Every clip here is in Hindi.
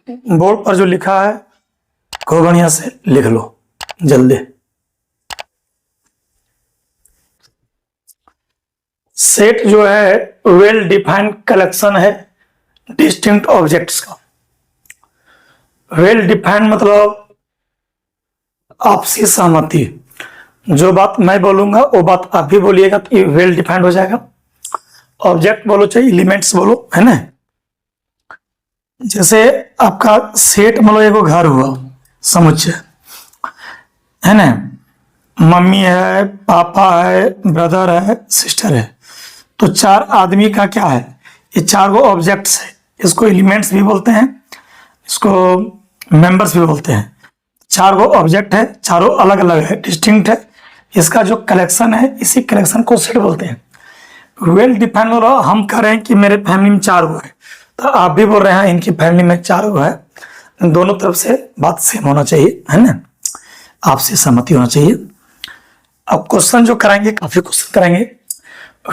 बोर्ड पर जो लिखा है खूब बढ़िया से लिख लो जल्दी। सेट जो है वेल डिफाइंड कलेक्शन है डिस्टिंक्ट ऑब्जेक्ट्स का। वेल डिफाइंड मतलब आपसी सहमति, जो बात मैं बोलूंगा वो बात आप भी बोलिएगा तो वेल डिफाइंड हो जाएगा। ऑब्जेक्ट बोलो चाहे एलिमेंट्स बोलो, है ना। जैसे आपका सेट मतलब एगो घर हुआ समुच्चय, है ना। मम्मी है, पापा है, ब्रदर है, सिस्टर है, तो चार आदमी का क्या है, ये चार गो ऑब्जेक्ट्स है। इसको एलिमेंट्स भी बोलते हैं, इसको मेंबर्स भी बोलते हैं। चार गो ऑब्जेक्ट है, चारों अलग अलग है, डिस्टिंक्ट है। इसका जो कलेक्शन है इसी कलेक्शन को सेट बोलते हैं। वेल डिफाइंड हो रहा, हम कह रहे हैं कि मेरे फैमिली में चार गो है, तो आप भी बोल रहे हैं इनकी फैमिली में चार गो है। दोनों तरफ से बात सेम होना चाहिए, है ना, आपसे सहमति होना चाहिए। अब क्वेश्चन जो कराएंगे, काफी क्वेश्चन कराएंगे।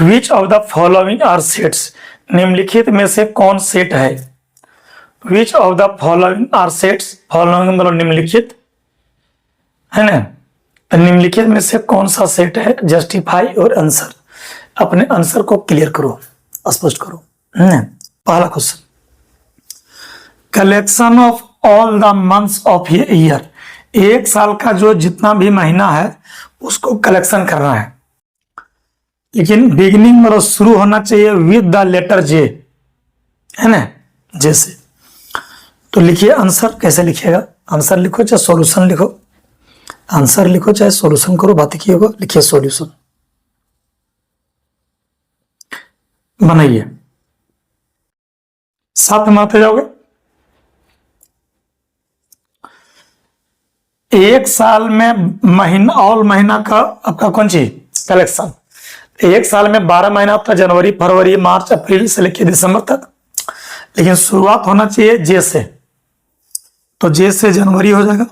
Which of the following are sets, निम्नलिखित में से कौन सेट है। Which of the following are sets, following मतलब निम्नलिखित, है ना। तो निम्नलिखित में से कौन सा सेट है, जस्टिफाई और आंसर, अपने आंसर को क्लियर करो, स्पष्ट करो, है ना। पहला question, collection of all the months of a year, एक साल का जो जितना भी महीना है उसको कलेक्शन करना है, लेकिन बिगिनिंग मतलब शुरू होना चाहिए विद द लेटर जे, है ना, जैसे। तो लिखिए आंसर, कैसे लिखिएगा, आंसर लिखो चाहे सॉल्यूशन लिखो, आंसर लिखो चाहे सॉल्यूशन करो, बात की होगा, लिखिए सॉल्यूशन बनाइए, साथ में आते जाओगे। एक साल में महीना, ऑल महीना का आपका कौन सी कलेक्शन, एक साल में 12 महीना होता है, जनवरी फरवरी मार्च अप्रैल से लेकर दिसंबर तक, लेकिन शुरुआत होना चाहिए जे से, तो जे से जनवरी हो जाएगा।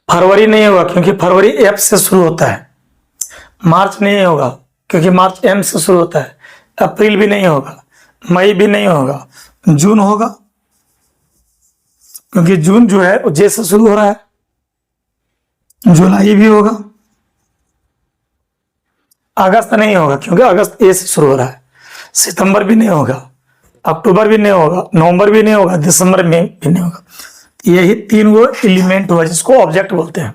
फरवरी नहीं होगा क्योंकि फरवरी एफ से शुरू होता है। मार्च नहीं होगा क्योंकि मार्च एम से शुरू होता है। अप्रैल भी नहीं होगा, मई भी नहीं होगा, जून होगा क्योंकि जून जो है वो जे से शुरू हो रहा है। जुलाई भी होगा, अगस्त नहीं होगा क्योंकि अगस्त ए से शुरू हो रहा है। सितंबर भी नहीं होगा, अक्टूबर भी नहीं होगा, नवंबर भी नहीं होगा, दिसंबर में भी नहीं होगा। यही तीन वो एलिमेंट हुआ जिसको ऑब्जेक्ट बोलते हैं।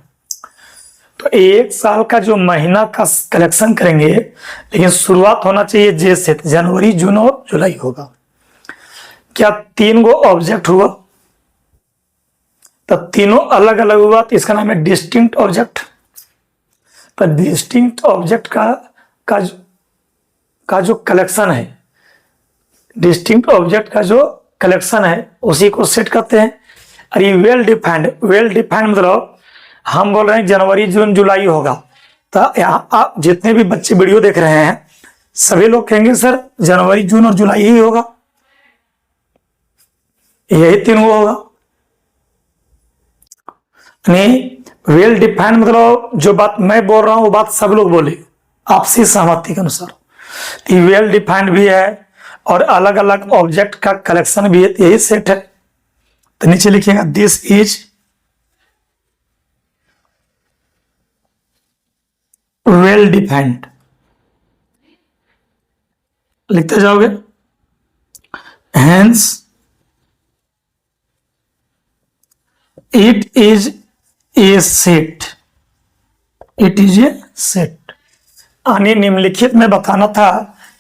तो एक साल का जो महीना का कलेक्शन करेंगे, लेकिन शुरुआत होना चाहिए जे से, जनवरी जून और जुलाई होगा। क्या तीन गो ऑब्जेक्ट हुआ, तो तीनों अलग अलग हुआ, तो इसका नाम है डिस्टिंक्ट ऑब्जेक्ट। तो डिस्टिंक्ट ऑब्जेक्ट का जो कलेक्शन है, डिस्टिंक्ट ऑब्जेक्ट का जो कलेक्शन है उसी को सेट करते हैं। और ये वेल डिफाइंड, वेल डिफाइंड मतलब हम बोल रहे हैं जनवरी जून जुलाई होगा, तो यहाँ आप जितने भी बच्चे वीडियो देख रहे हैं सभी लोग कहेंगे सर जनवरी जून और जुलाई ही होगा, यही तीन वो होगा। नहीं, वेल डिफाइंड मतलब जो बात मैं बोल रहा हूं वो बात सब लोग बोले आपसी सहमति के अनुसार। तो वेल डिफाइंड भी है और अलग अलग ऑब्जेक्ट का कलेक्शन भी है, यही सेट है। तो नीचे लिखिएगा दिस इज वेल डिफाइंड, लिखते जाओगे। Hence it is a set, it is a set. यानी निम्नलिखित में बताना था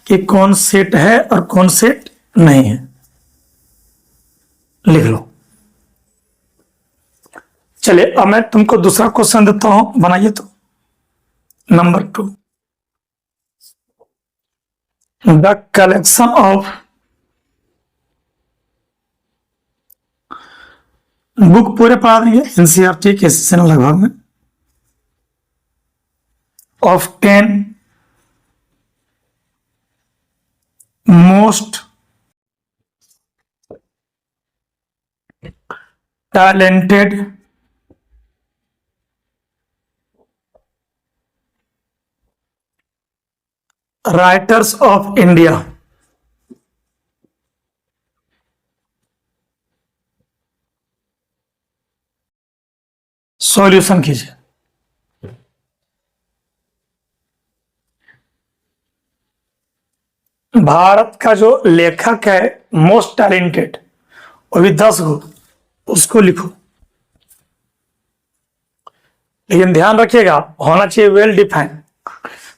कि कौन सेट है और कौन सेट नहीं है, लिख लो। चलिए अब मैं तुमको दूसरा क्वेश्चन देता हूं, बनाइए। तो number 2, the collection of, book पूरे पढ़ा देंगे एनसीईआरटी के सेशन लगभग में, of 10 most talented writers of India. Solution कीजिए। भारत का जो लेखक है मोस्ट टैलेंटेड, वो भी 10 गो, उसको लिखो। लेकिन ध्यान रखिएगा होना चाहिए वेल डिफाइंड।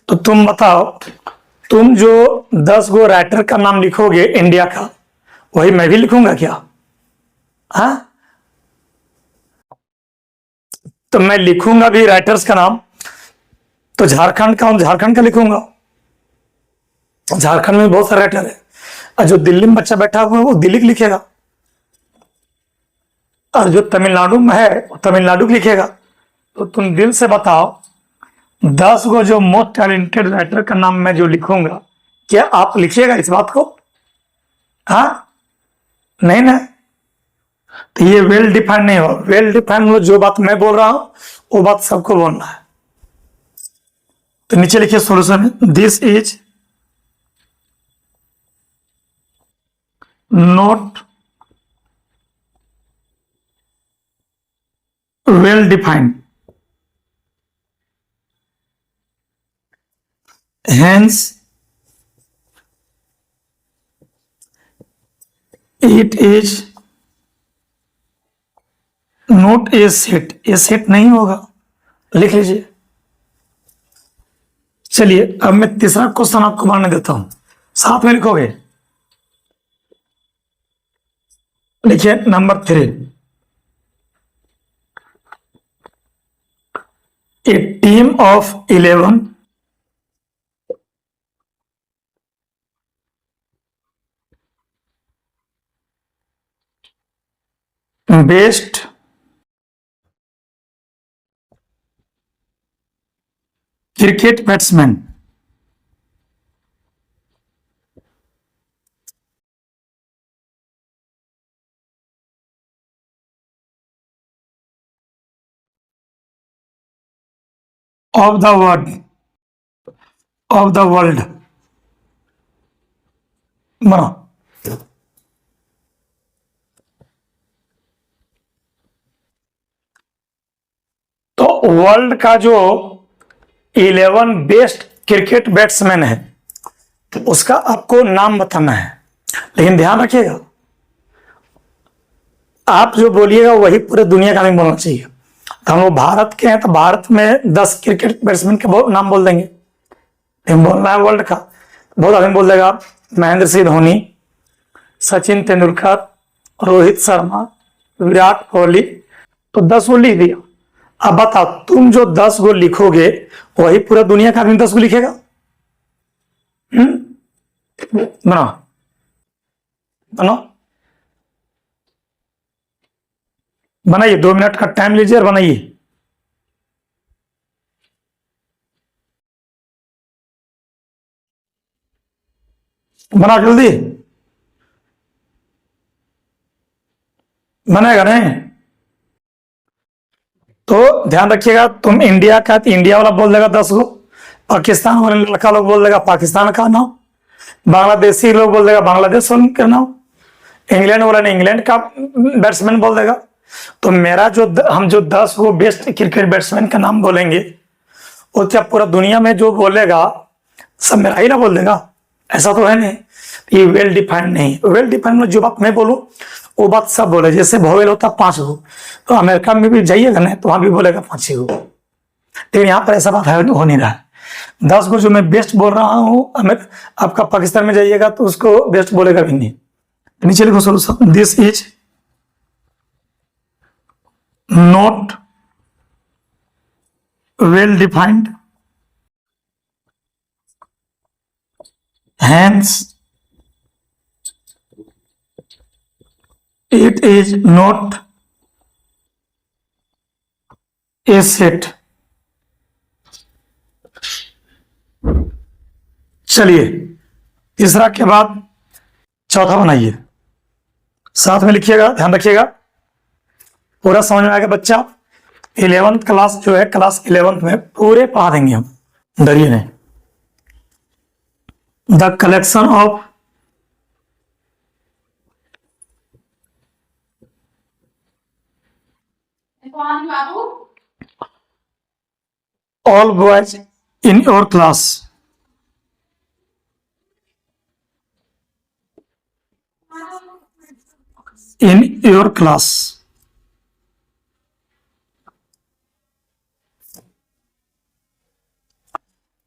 तो तुम बताओ, तुम जो 10 गो राइटर का नाम लिखोगे इंडिया का, वही मैं भी लिखूंगा क्या? हाँ, तो मैं लिखूंगा भी राइटर्स का नाम, तो झारखंड का, झारखंड का लिखूंगा। झारखंड में बहुत सारे राइटर है, और जो दिल्ली में बच्चा बैठा हुआ है वो दिल्ली लिखेगा, और जो तमिलनाडु में है वो तमिलनाडु लिखेगा। तो तुम दिल से बताओ, 10 गो जो मोस्ट टैलेंटेड राइटर का नाम मैं जो लिखूंगा, क्या आप लिखिएगा इस बात को? हाँ, नहीं ना। तो ये वेल डिफाइंड नहीं हो। वेल डिफाइंड मतलब जो बात मैं बोल रहा हूं वो बात सबको बोलना है। तो नीचे लिखिए solution, this is not well defined, hence it is not a set। ये सेट नहीं होगा, लिख लीजिए। चलिए अब मैं तीसरा क्वेश्चन आपको मानने देता हूं, साथ में लिखोगे। लिखिए number 3, A team of 11 best cricket batsman of the world, of the world बना। तो वर्ल्ड का जो 11 बेस्ट क्रिकेट बैट्समैन है, तो उसका आपको नाम बताना है। लेकिन ध्यान रखिएगा, आप जो बोलिएगा वही पूरे दुनिया का नहीं बोलना चाहिए। तो हम लोग भारत के हैं, तो भारत में 10 क्रिकेट बैट्समैन के नाम बोल देंगे, लेकिन बोलना है वर्ल्ड का। बहुत आदमी बोल देगा महेंद्र सिंह धोनी, सचिन तेंदुलकर, रोहित शर्मा, विराट कोहली, तो 10 गो लिख दिया। अब बताओ, तुम जो 10 गो लिखोगे वही पूरा दुनिया का आदमी 10 गो लिखेगा? बनाओ बनाओ, बनाइए, 2 मिनट का टाइम लीजिए और बनाइए। बनाओ जल्दी, बनेगा नहीं? तो ध्यान रखिएगा, तुम इंडिया का तो इंडिया वाला बोल देगा 10 गो, पाकिस्तान वाले लड़का लोग बोल देगा पाकिस्तान का नाम, बांग्लादेशी लोग बोल देगा बांग्लादेश का नाम, इंग्लैंड वाला ने इंग्लैंड का बैट्समैन बोल देगा। तो मेरा जो हम जो 10 गो बेस्ट क्रिकेट बैट्समैन का नाम बोलेंगे, वो क्या पूरा दुनिया में जो बोलेगा सब मेरा ही ना बोल देगा? ऐसा तो है नहीं। ये वेल डिफाइंड नहीं। वेल डिफाइंड में जो बात मैं बोलूं वो बात सब बोले। जैसे भोवेल होता 5 गो, तो अमेरिका में भी जाइएगा ना तो वहां भी बोलेगा 5 गो, लेकिन यहाँ पर ऐसा बात हो नहीं रहा है। 10 गो जो मैं बेस्ट बोल रहा हूँ, आपका पाकिस्तान में जाइएगा तो उसको बेस्ट बोलेगा भी नहीं। नीचे लिखो solution, this is not well defined, hence it is not a set। चलिए तीसरा के बाद चौथा बनाइए, साथ में लिखिएगा, ध्यान रखिएगा पूरा समझ में आएगा बच्चा। 11th क्लास जो है, क्लास 11th में पूरे पढ़ा देंगे हम, डरिए नहीं। The collection of all boys in your class. In your class.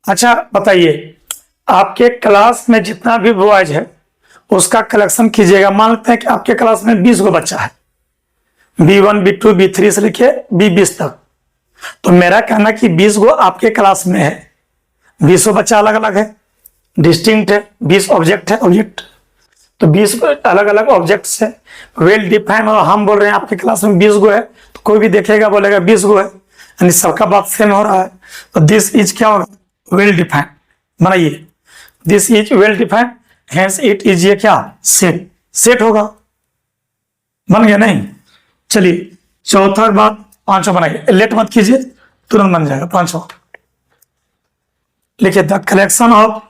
अच्छा बताइए, आपके क्लास में जितना भी बॉयज है उसका कलेक्शन कीजिएगा। मान लेते हैं कि आपके क्लास में 20 गो बच्चा है, B1 B2 B3 से लेके B20 तक। तो मेरा कहना कि 20 गो आपके क्लास में है, 20 बच्चा अलग अलग है, डिस्टिंक्ट है, 20 ऑब्जेक्ट है, ऑब्जेक्ट तो 20 अलग अलग ऑब्जेक्ट है, वेल डिफाइंड। और हम बोल रहे हैं आपके क्लास में 20 गो है, तो कोई भी देखेगा बोलेगा 20 गो है, यानी सबका बात सेम हो रहा है। तो दिस इज क्या होगा, वेल डिफाइंड। बनाइए, this is well defined, hence it is ये क्या, सेट, सेट होगा। बन गया नहीं? चलिए चौथा बात, पांचवा बनाइए, लेट मत कीजिए, तुरंत बन जाएगा। पांचवा लिखिए, the collection of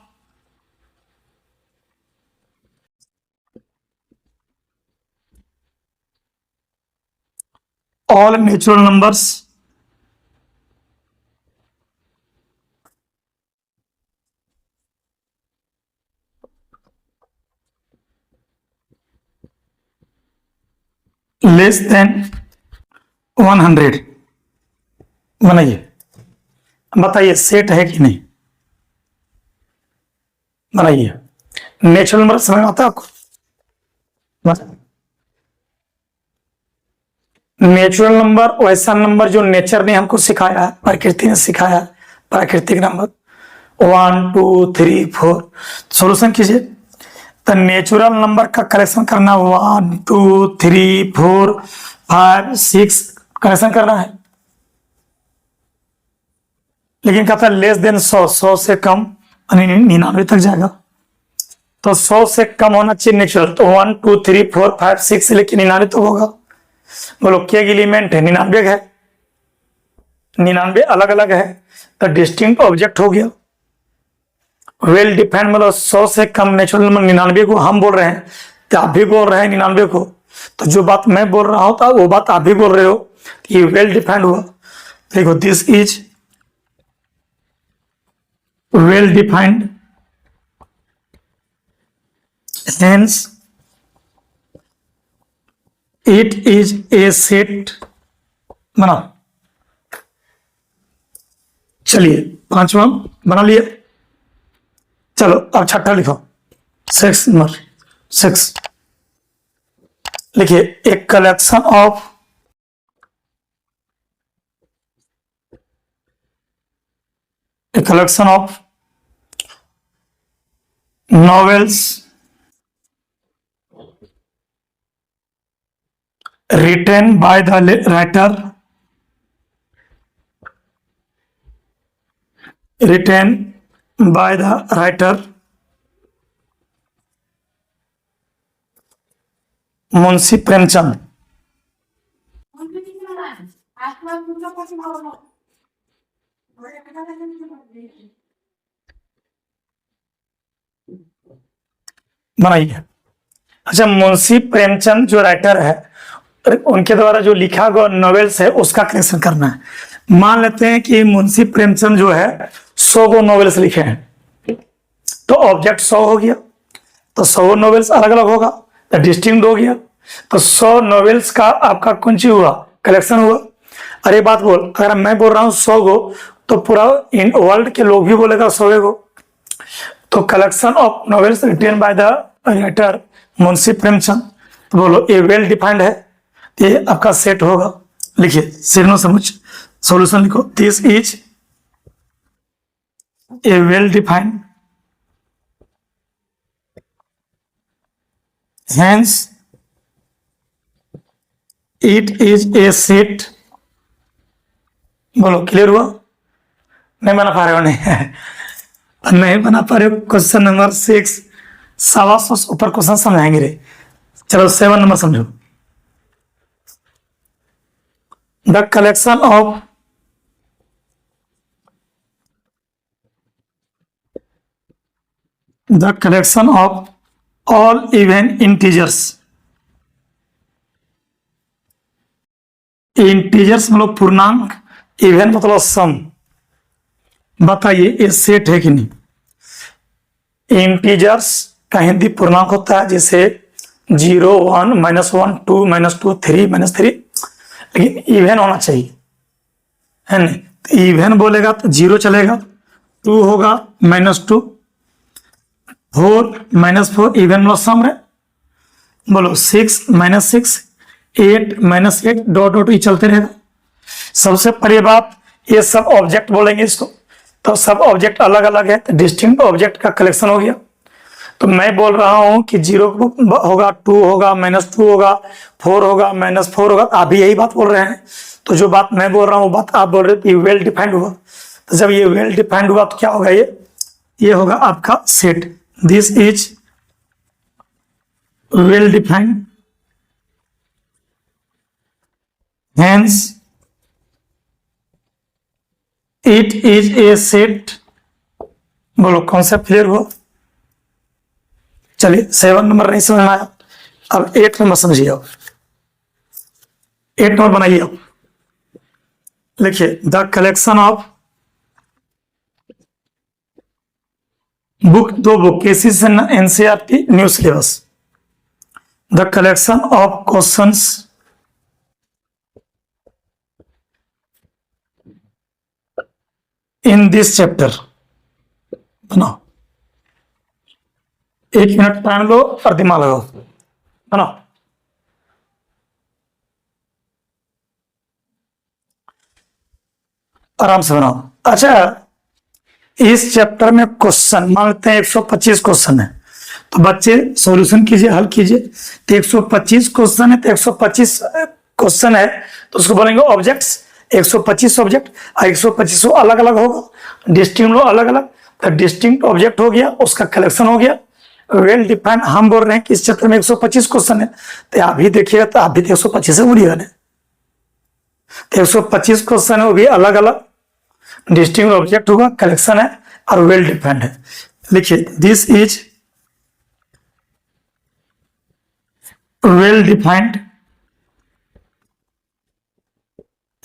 all natural numbers less than 100। बनाइए, बताइए सेट है कि नहीं। बनाइए, नेचुरल नंबर समझ में आता है आपको? नेचुरल नंबर वैसा नंबर जो नेचर ने हमको सिखाया है, प्रकृति ने सिखाया है, प्राकृतिक नंबर 1 2 3 4। सॉल्यूशन कीजिए। तो नेचुरल नंबर का कलेक्शन करना 1 2 3 4 5 6 कलेक्शन करना है, लेकिन कहता है लेस देन 100, 100 से कम 99 तक जाएगा। तो 100 से कम होना चाहिए नेचुरल। तो 1 2 3 4 5 6 से लेकर 99 तक होगा। बोलो क्या एलिमेंट है, 99 है, 99 अलग अलग है, तो डिस्टिंक्ट ऑब्जेक्ट हो गया। वेल डिफाइंड मतलब 100 से कम नेचुरल नंबर 99 को हम बोल रहे हैं, तो आप भी बोल रहे हैं 99 को। तो जो बात मैं बोल रहा हूं वो बात आप भी बोल रहे हो, ये वेल डिफाइंड हुआ। देखो, this is well defined, hence it is a set. बना, चलिए पांचवा बना लिया। चलो अब छठा लिखो, 6 नंबर 6 लिखिए, a collection of novels written by the writer Munshi Premchand. बनाइए। अच्छा, मुंशी प्रेमचंद जो राइटर है, उनके द्वारा जो लिखा गया नॉवेल्स है उसका कलेक्शन करना है। मान लेते हैं कि मुंशी प्रेमचंद जो है 100 गो नॉवेल्स लिखे हैं, तो ऑब्जेक्ट 100 हो गया, तो 100 नॉवेल्स अलग अलग होगा, तो डिस्टिंक्ट हो गया। तो 100 नॉवेल्स का आपका कौन सी हुआ, कलेक्शन हुआ। अरे बात बोल, अगर मैं बोल रहा हूँ 100 गो, तो पूरा इन वर्ल्ड के लोग भी बोलेगा 100 गो। तो collection of novels written by the writer Munshi Premchand, तो बोलो ये वेल डिफाइंड है, ये आपका सेट होगा। लिखिए, सिर्फ समझ, सॉल्यूशन लिखो, this is a well defined, hence it is a set. बोलो क्लियर हुआ? नहीं बना पा रहे हो? नहीं बना पा रहे हो? क्वेश्चन नंबर 6 125 ऊपर क्वेश्चन समझाएंगे रे। चलो 7 नंबर समझो, the collection of the collection of all even integers. Integers मतलब पूर्णांक, इवन मतलब सम। बताइए ये सेट है कि नहीं? इंटीजर्स का हिंदी पूर्णांक होता है, जैसे 0, 1, -1, 2, -2, 3, -3, लेकिन इवन होना चाहिए, है नहीं? तो इवन बोलेगा तो 0 चलेगा, 2 होगा, -2, 4, -4, इवन मतलब सम है। बोलो 6, -6, 8, -8, डॉट डॉट ये चलते रहेगा। सबसे पहली बात, ये सब ऑब्जेक्ट बोलेंगे इसको, तो सब ऑब्जेक्ट अलग अलग है, तो डिस्टिंक्ट ऑब्जेक्ट का कलेक्शन हो गया। तो मैं बोल रहा हूं कि 0 होगा, 2 होगा, -2 होगा, 4 होगा, -4 होगा। आप भी यही बात बोल रहे हैं, तो जो बात मैं बोल रहा हूं वो बात आप बोल रहे हो, वेल डिफाइंड हुआ। तो जब ये वेल डिफाइंड हुआ तो क्या होगा? ये होगा आपका set. This is well defined, hence it is a set. बोलो कॉन्सेप्ट क्लियर हुआ? चलिए 7 नंबर नहीं समझ में आया, अब 8 नंबर समझिए। आप 8 नंबर बनाइए। आप लिखिए the collection of, book 2 book केसीज NCERT new syllabus. The collection of questions in this chapter. बनाओ, 1 मिनट टाइम लो और दिमाग लगाओ, बनाओ। आराम से बनाओ। अच्छा, इस चैप्टर में क्वेश्चन मान लेते हैं 125 क्वेश्चन है, तो बच्चे सॉल्यूशन कीजिए, हल कीजिए। तो 125 क्वेश्चन है, तो 125 क्वेश्चन है तो उसको बोलेंगे ऑब्जेक्ट्स। 125 ऑब्जेक्ट और 125 अलग अलग होगा, डिस्टिंक्ट अलग अलग, तो डिस्टिंक्ट ऑब्जेक्ट हो गया, उसका कलेक्शन हो गया। वेल डिफाइंड, हम बोल रहे हैं कि इस चैप्टर में 125 क्वेश्चन है, तो आप भी देखिएगा तो आप भी 125 से बोलिएगा ना। तो 125 क्वेश्चन है, वो भी अलग अलग, डिस्टिंक्ट ऑब्जेक्ट होगा, कलेक्शन है और वेल डिफाइंड है। लिखिए this is well defined,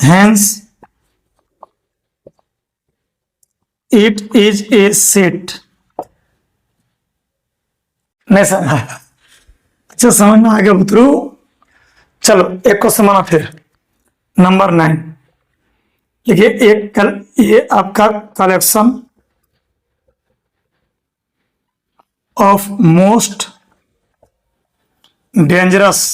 hence it is a set। नहीं समझ आया? अच्छा समझ में आ गया बुतरू? चलो एक क्वेश्चन बना फिर, नंबर 9। देखिए ये आपका collection of most dangerous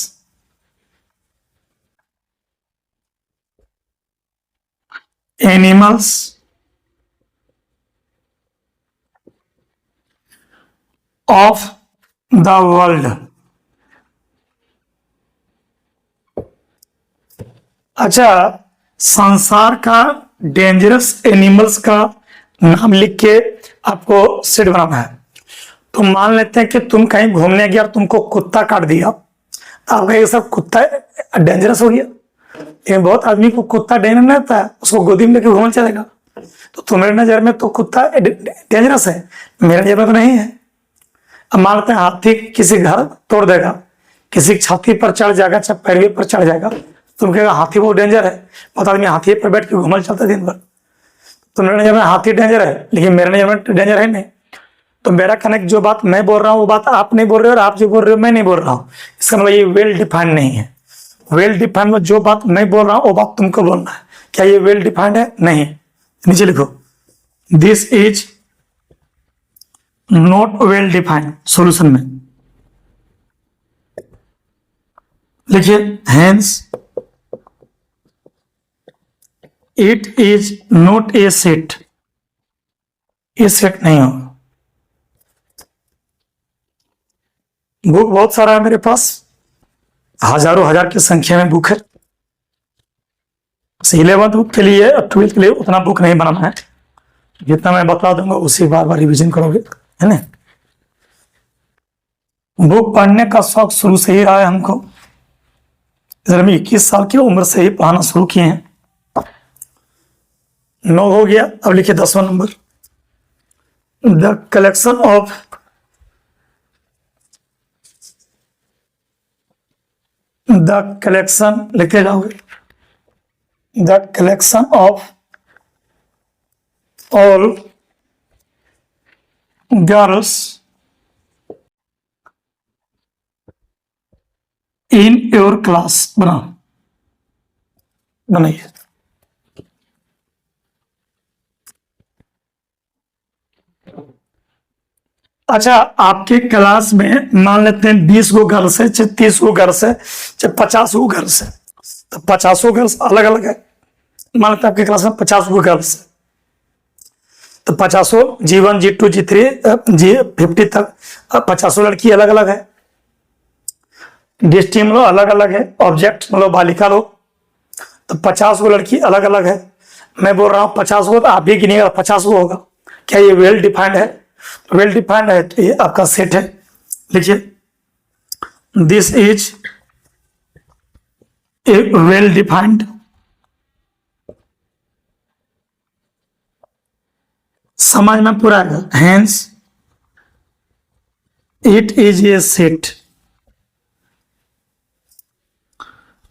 animals of the world. अच्छा, संसार का डेंजरस एनिमल्स का नाम लिख के आपको सेट बनाना है। तो मान लेते हैं कि तुम कहीं घूमने गया और तुमको कुत्ता काट दिया, आपका ये सब कुत्ता डेंजरस हो गया। लेकिन बहुत आदमी को कुत्ता डेंजर नहीं रहता है, उसको गोदी में लेके घूमना चलेगा। तो तुम्हारे नजर में तो कुत्ता डेंजरस है, मेरे नजर में तो नहीं है। अब मान लेते हैं हाथी किसी घर तोड़ देगा, किसी छाती पर चढ़ जाएगा, चाहे पैरवी पर चढ़ जाएगा, तुम कहेगा हाथी बहुत डेंजर है। पता आदमी हाथी पर बैठ के घूमल चलता दिन भर। तो मेरे नजर में हाथी डेंजर है, लेकिन मेरे नजर में डेंजर है नहीं। तो मेरा कनेक्ट, जो बात मैं बोल रहा हूँ वो बात आप नहीं बोल रहे हो, और आप जो बोल रहे हो मैं नहीं बोल रहा हूँ। इसका मतलब ये वेल डिफाइंड नहीं है। वेल डिफाइंड में जो बात मैं बोल रहा हूँ वो बात तुमको बोलना है। क्या ये वेल डिफाइंड है? नहीं। नीचे लिखो this is not well defined. Solution में लिखिए hence it is not a set. ये सेट नहीं होगा। बुक बहुत सारा है मेरे पास, हजारों हजार की संख्या में बुक है। 11th बुक के लिए और 12th के लिए उतना बुक नहीं बनाना है, जितना मैं बता दूंगा उसी बार बार रिवीजन करोगे, है ना। बुक पढ़ने का शौक शुरू से ही रहा है हमको। इधर में 21 साल की उम्र से ही पढ़ाना शुरू किए हैं। 9 हो गया, अब लिखिए 10वां number. The collection of the collection लिखे जाओगे, the collection of all girls in your class. बनाइए। अच्छा, आपके क्लास में मान लेते हैं 20 गो गर्ल्स है, चाहे 30 गो गर्ल्स है, चाहे 50 गो गर्ल्स है, तो 50 गर्ल्स अलग अलग है। मान लेते हैं आपके क्लास में 50 गो गर्ल्स है, तो 50 G1 G2 G3 G50 तक 50 लड़की अलग अलग है। डिस्ट्रीम लो अलग अलग है, ऑब्जेक्ट मतलब बालिका लो, तो 50 गो लड़की अलग अलग है। मैं बोल रहा हूँ 50 गो, तो आप भी गिनिएगा 50 गो होगा। क्या ये वेल डिफाइंड है? वेल डिफाइंड है, तो ये आपका सेट है। लिखिए, this is a well defined समझ में पूरा है। Hence it is a set.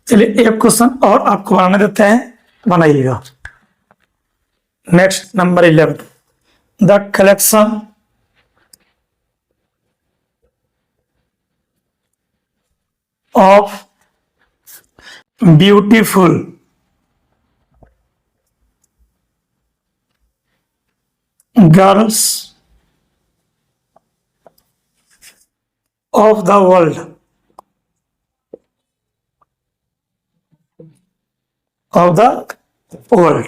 चलिए एक क्वेश्चन और आपको बनाने देते हैं, बनाइएगा। Next number 11, the collection of beautiful girls of the world of the world.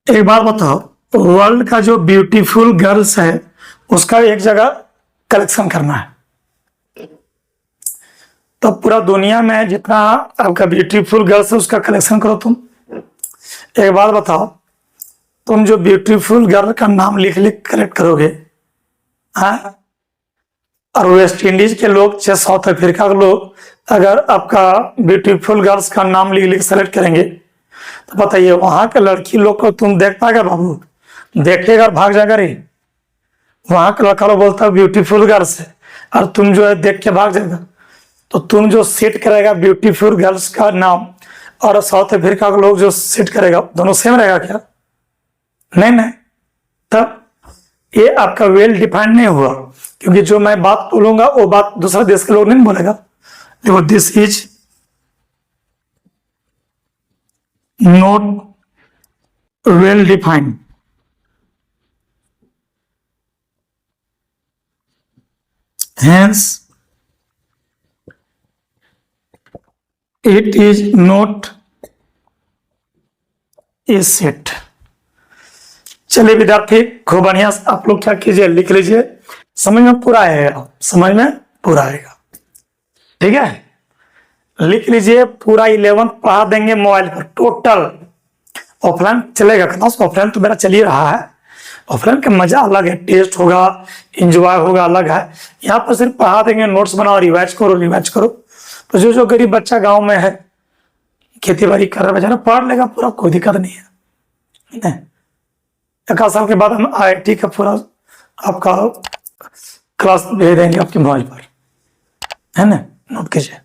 एक बात बताओ, वर्ल्ड का जो ब्यूटीफुल गर्ल्स है उसका एक जगह कलेक्शन करना है, तो पूरा दुनिया में जितना आपका ब्यूटीफुल गर्ल्स है उसका कलेक्शन करो तुम। एक बात बताओ, तुम जो ब्यूटीफुल गर्ल का नाम लिख लिख कलेक्ट करोगे, हाँ, और वेस्ट इंडीज के लोग, चाहे साउथ अफ्रीका के लोग अगर आपका ब्यूटीफुल गर्ल्स का नाम लिख लिख सेलेक्ट करेंगे, तो बताइए वहां के लड़की लोग को तुम देख पाएगा? बाबू देखेगा और भाग जाएगा रे। वहां का लड़का लोग बोलता है ब्यूटीफुल गर्ल्स है, और तुम जो है देख के भाग जाएगा। तो तुम जो सेट करेगा ब्यूटीफुल गर्ल्स का नाम और साउथ अफ्रीका के लोग जो सेट करेगा, दोनों सेम रहेगा क्या? नहीं नहीं, तब ये आपका वेल डिफाइंड नहीं हुआ, क्योंकि जो मैं बात बोलूंगा वो बात दूसरा देश के लोग नहीं बोलेगा। देखो, this is not well defined, hence it is not a set। चलिए विद्यार्थी, खूब बढ़िया आप लोग क्या कीजिए, लिख लीजिए, समझ में पूरा आएगा, समझ में पूरा आएगा, ठीक है। लिख लीजिए, पूरा 11 पढ़ा देंगे मोबाइल पर टोटल। ऑफलाइन चलेगा क्लास? ऑफलाइन तो मेरा चल ही रहा है, ऑफलाइन का मजा अलग है, टेस्ट होगा, एंजॉय होगा, अलग है। यहाँ पर सिर्फ पढ़ा देंगे, नोट्स बनाओ, रिवाइज करो रिवाइज करो। तो जो गरीब बच्चा गांव में है, खेती बाड़ी कर रहा बेचारा, पढ़ लेगा पूरा, कोई दिक्कत नहीं है। एक साल के बाद हम IIT का पूरा आपका क्लास भेज देंगे आपके मोबाइल पर, है ना, नोट कीजिए।